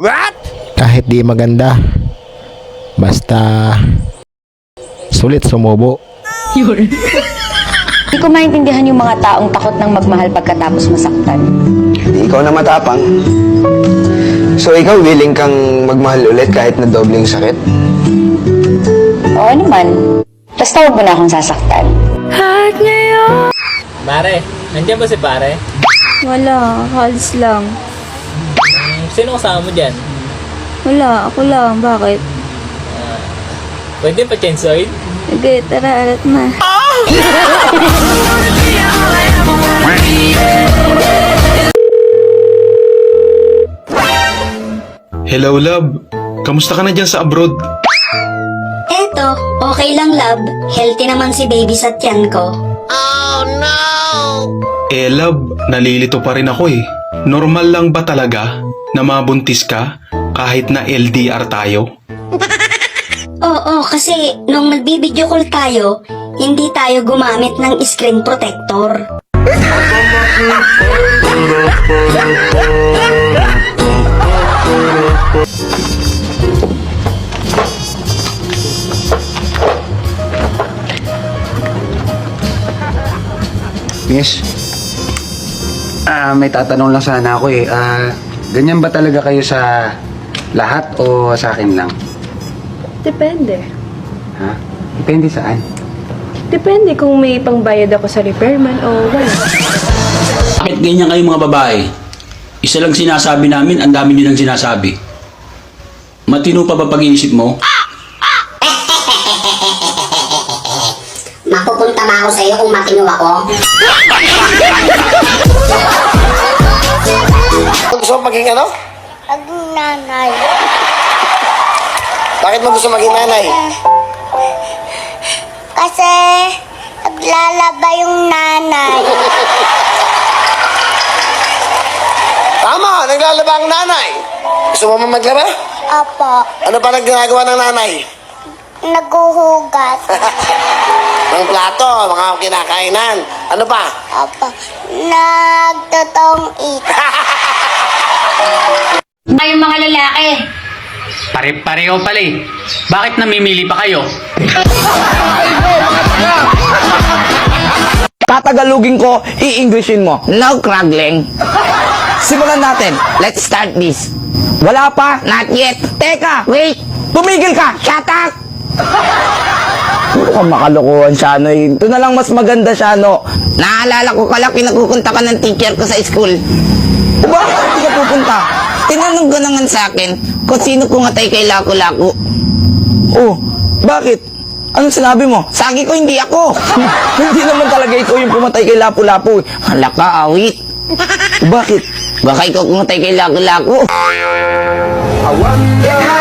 What? Kahit di maganda, basta sulit sumubo. Hindi ko maintindihan yung mga taong takot ng magmahal pagkatapos masaktan. Ikaw na matapang. So ikaw willing kang magmahal ulit kahit na dobleng sakit? Oo naman. Basta huwag mo na akong sasaktan. Pare, nandiyan ba si pare? Wala, halos lang. Sino kasama mo dyan? Wala, ako lang. Bakit? Pwede pa chensoid? Sige, tara, alat na. Hello, love. Kamusta ka na dyan sa abroad? Eto, okay lang love. Healthy naman si baby sa tiyan ko. Eh, love, nalilito pa rin ako eh. Normal lang ba talaga na mabuntis ka kahit na LDR tayo? Oo, kasi nung nagbibideo call tayo, hindi tayo gumamit ng screen protector. Miss, may tatanong lang sana ako eh. Ganyan ba talaga kayo sa lahat o sa akin lang? Depende. Ha? Depende saan? Depende kung may pangbayad ako sa repairman o wala. Bakit ganyan kayo mga babae? Isa lang sinasabi namin, ang dami nilang sinasabi. Matino pa ba pag-iisip mo? Mapupunta ba ako sa'yo kung matino ako? Gusto mo maging ano? Maging nanay. Bakit mo gusto maging nanay? Kasi naglalaba yung nanay. Tama, naglalaba ang nanay. Gusto mo maglaba? Opo, Ano pa nagagawa ng nanay? naguhugas. Ng plato, mga kinakainan. Ano pa? Opo, nagtotong it. Ngayong mga lalaki, Pare-pareho pala eh. Bakit namimili pa kayo? Tatagalugin ko, i-Englishin mo. No craggling. Simulan natin. Let's start this. Wala pa? Not yet. Teka, wait. Tumigil ka. Shut up. Puro ka makalokohan, Shano. Ito na lang mas maganda, Shano. Naalala ko kala pinapupunta ka ng teacher ko sa school. Bakit hindi ka pupunta? Tinanong ko naman sa akin kung sino pumatay kay Laku-Laku. Oh, bakit? Anong sinabi mo? Sabi ko, hindi ako. Hindi naman talaga ikaw yung pumatay kay Lapu-Lapu. Hala ka, awit. Bakit? Baka ikaw pumatay kay Laku-Laku. I wonder